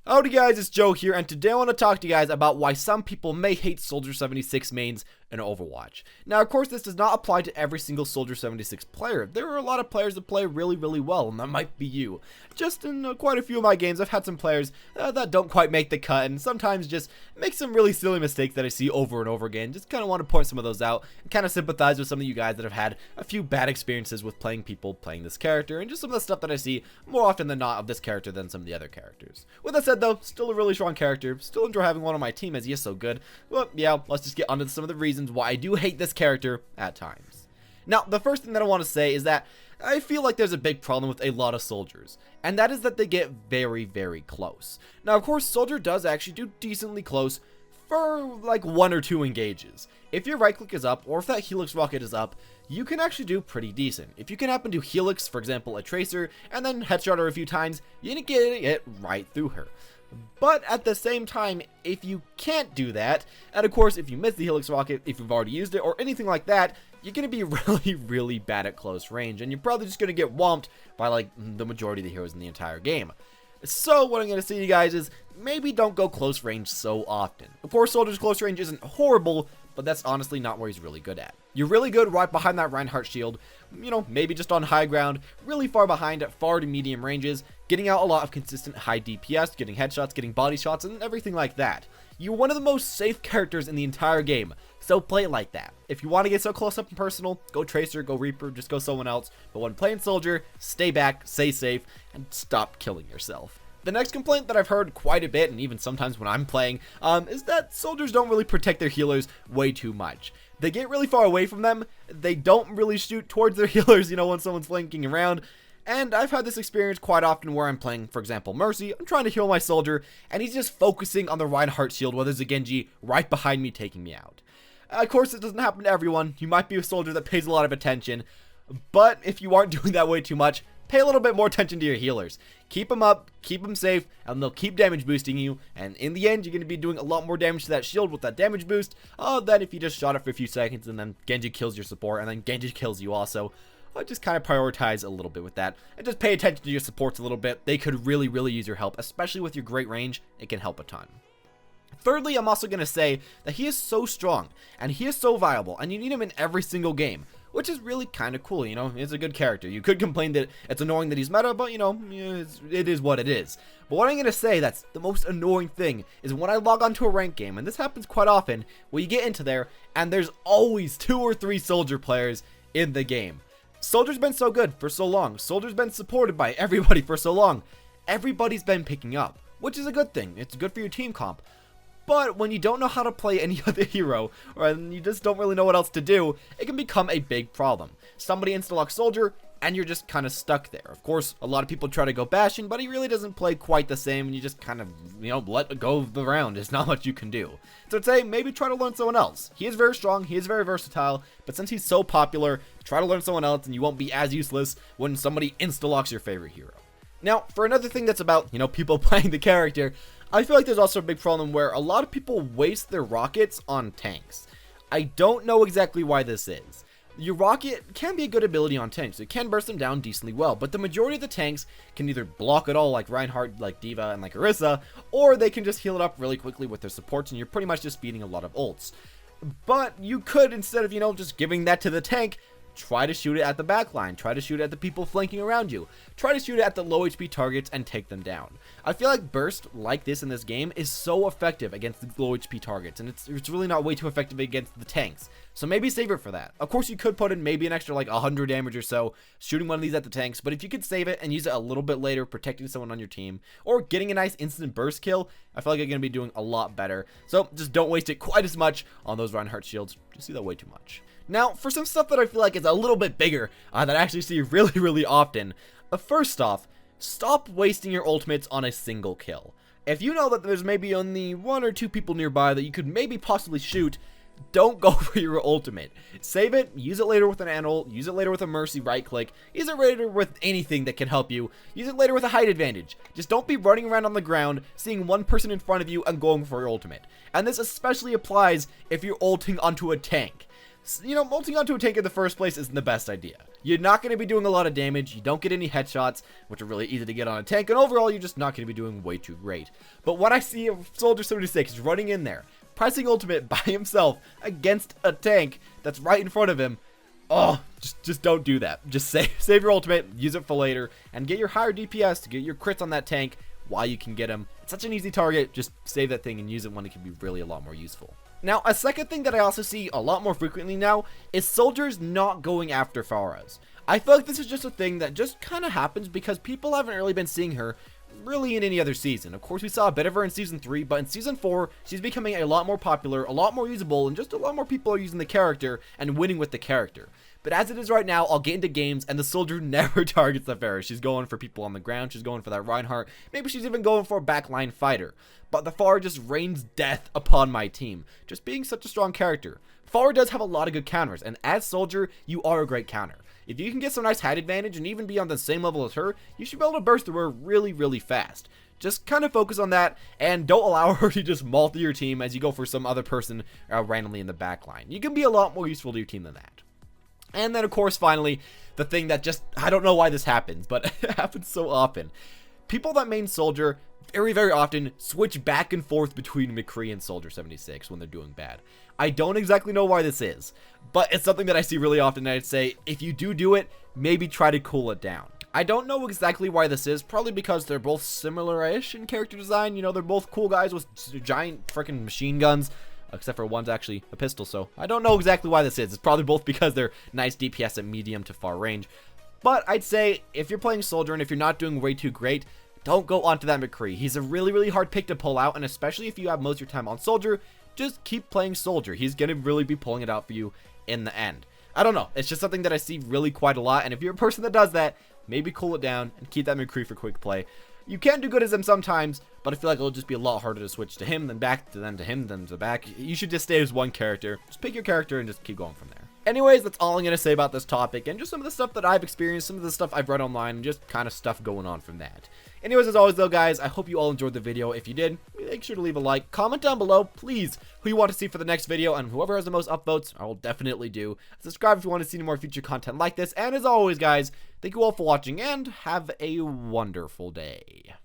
Howdy guys, it's Joe here, and today I want to talk to you guys about why some people may hate Soldier 76 mains in Overwatch. Now, of course, this does not apply to every single Soldier 76 player. There are a lot of players that play really well, and that might be you. Just in quite a few of my games, I've had some players that don't quite make the cut, and sometimes just make some really silly mistakes that I see over and over again. Just kind of want to point some of those out, and kind of sympathize with some of you guys that have had a few bad experiences with playing this character, and just some of the stuff that I see more often than not of this character than some of the other characters. With that said though, still a really strong character, still enjoy having one on my team as he is so good. But yeah, let's just get onto some of the reasons why I do hate this character at times. Now, the first thing that I want to say is that I feel like there's a big problem with a lot of soldiers, and that is that they get very close. Now, of course, Soldier does actually do decently close for like 1 or 2 engages. If your right click is up, or if that Helix rocket is up, you can actually do pretty decent. If you can happen to Helix, for example, a Tracer, and then headshot her a few times, you can get it right through her. But at the same time, if you can't do that, and of course if you miss the Helix rocket, if you've already used it, or anything like that, you're going to be really bad at close range, and you're probably just going to get whomped by like the majority of the heroes in the entire game. So what I'm going to say to you guys is, maybe don't go close range so often. Of course, Soldier's close range isn't horrible, but that's honestly not where he's really good at. You're really good right behind that Reinhardt shield, you know, maybe just on high ground, really far behind at far to medium ranges, getting out a lot of consistent high DPS, getting headshots, getting body shots, and everything like that. You're one of the most safe characters in the entire game, so play it like that. If you want to get so close up and personal, go Tracer, go Reaper, just go someone else, but when playing Soldier, stay back, stay safe, and stop killing yourself. The next complaint that I've heard quite a bit, and even sometimes when I'm playing, is that soldiers don't really protect their healers way too much. They get really far away from them, they don't really shoot towards their healers, you know, when someone's flanking around. And I've had this experience quite often where I'm playing, for example, Mercy. I'm trying to heal my soldier, and he's just focusing on the Reinhardt shield while there's a Genji right behind me taking me out. Of course, it doesn't happen to everyone. You might be a soldier that pays a lot of attention, but if you aren't doing that way too much, pay a little bit more attention to your healers. Keep them up, keep them safe, and they'll keep damage boosting you, and in the end, you're going to be doing a lot more damage to that shield with that damage boost than if you just shot it for a few seconds and then Genji kills your support, and then Genji kills you also. I just kind of prioritize a little bit with that, and just pay attention to your supports a little bit. They could really use your help, especially with your great range. It can help a ton. Thirdly, I'm also going to say that he is so strong, and he is so viable, and you need him in every single game, which is really kind of cool. You know, he's a good character. You could complain that it's annoying that he's meta, but you know, it is what it is. But what I'm going to say that's the most annoying thing is when I log onto a ranked game, and this happens quite often, where you get into there, and there's always 2 or 3 soldier players in the game. Soldier's been so good for so long. Soldier's been supported by everybody for so long. Everybody's been picking up, which is a good thing. It's good for your team comp. But when you don't know how to play any other hero, or you just don't really know what else to do, it can become a big problem. Somebody insta-locks Soldier, and you're just kind of stuck there. Of course, a lot of people try to go Bastion, but he really doesn't play quite the same, and you just kind of, you know, let go of the round. There's not much you can do. So I'd say maybe try to learn someone else. He is very strong, he is very versatile, but since he's so popular, try to learn someone else, and you won't be as useless when somebody insta-locks your favorite hero. Now, for another thing that's about, you know, people playing the character, I feel like there's also a big problem where a lot of people waste their rockets on tanks. I don't know exactly why this is. Your rocket can be a good ability on tanks. It can burst them down decently well, but the majority of the tanks can either block it all like Reinhardt, like D.Va, and like Orisa, or they can just heal it up really quickly with their supports, and you're pretty much just beating a lot of ults. But you could, instead of, you know, just giving that to the tank, try to shoot it at the backline, try to shoot it at the people flanking around you, try to shoot it at the low HP targets and take them down. I feel like burst like this in this game is so effective against the low HP targets, and it's really not way too effective against the tanks. So maybe save it for that. Of course, you could put in maybe an extra like 100 damage or so shooting one of these at the tanks, but if you could save it and use it a little bit later, protecting someone on your team, or getting a nice instant burst kill, I feel like you're going to be doing a lot better. So just don't waste it quite as much on those Reinhardt shields. Just do that way too much. Now, for some stuff that I feel like is a little bit bigger, that I actually see really often, first off, stop wasting your ultimates on a single kill. If you know that there's maybe only 1 or 2 people nearby that you could maybe possibly shoot, don't go for your ultimate. Save it, use it later with an ult, use it later with a Mercy right click, use it later with anything that can help you, use it later with a height advantage. Just don't be running around on the ground, seeing one person in front of you and going for your ultimate. And this especially applies if you're ulting onto a tank. You know, multing onto a tank in the first place isn't the best idea. You're not going to be doing a lot of damage, you don't get any headshots, which are really easy to get on a tank, and overall you're just not going to be doing way too great. But what I see of Soldier 76 is running in there, pressing ultimate by himself against a tank that's right in front of him. Oh, just don't do that. Just save your ultimate, use it for later, and get your higher DPS to get your crits on that tank while you can get him. It's such an easy target, just save that thing and use it when it can be really a lot more useful. Now, a second thing that I also see a lot more frequently now is soldiers not going after Pharahs. I feel like this is just a thing that just kind of happens because people haven't really been seeing her really in any other season. Of course, we saw a bit of her in Season 3, but in Season 4, she's becoming a lot more popular, a lot more usable, and just a lot more people are using the character and winning with the character. But as it is right now, I'll get into games, and the soldier never targets the Pharah. She's going for people on the ground, she's going for that Reinhardt, maybe she's even going for a backline fighter. But the Pharah just rains death upon my team, just being such a strong character. Pharah does have a lot of good counters, and as soldier, you are a great counter. If you can get some nice height advantage and even be on the same level as her, you should be able to burst through her really, really fast. Just kind of focus on that, and don't allow her to just maul through your team as you go for some other person randomly in the backline. You can be a lot more useful to your team than that. And then, of course, finally, the thing that just, I don't know why this happens, but it happens so often. People that main soldier very, very often switch back and forth between McCree and Soldier 76 when they're doing bad. I don't exactly know why this is, but it's something that I see really often, and I'd say, if you do it, maybe try to cool it down. I don't know exactly why this is, probably because they're both similar-ish in character design. You know, they're both cool guys with giant freaking machine guns. Except for one's actually a pistol, so I don't know exactly why this is. It's probably both because they're nice DPS at medium to far range. But I'd say, if you're playing Soldier and if you're not doing way too great, don't go onto that McCree. He's a really, really hard pick to pull out, and especially if you have most of your time on Soldier, just keep playing Soldier. He's going to really be pulling it out for you in the end. I don't know. It's just something that I see really quite a lot, and if you're a person that does that, maybe cool it down and keep that McCree for quick play. You can do good as him sometimes, but I feel like it'll just be a lot harder to switch to him, then back to him, then to back. You should just stay as one character. Just pick your character and just keep going from there. Anyways, that's all I'm going to say about this topic, and just some of the stuff that I've experienced, some of the stuff I've read online, and just kind of stuff going on from that. Anyways, as always though, guys, I hope you all enjoyed the video. If you did, make sure to leave a like. Comment down below, please, who you want to see for the next video, and whoever has the most upvotes, I will definitely do. Subscribe if you want to see more future content like this, and as always, guys, thank you all for watching, and have a wonderful day.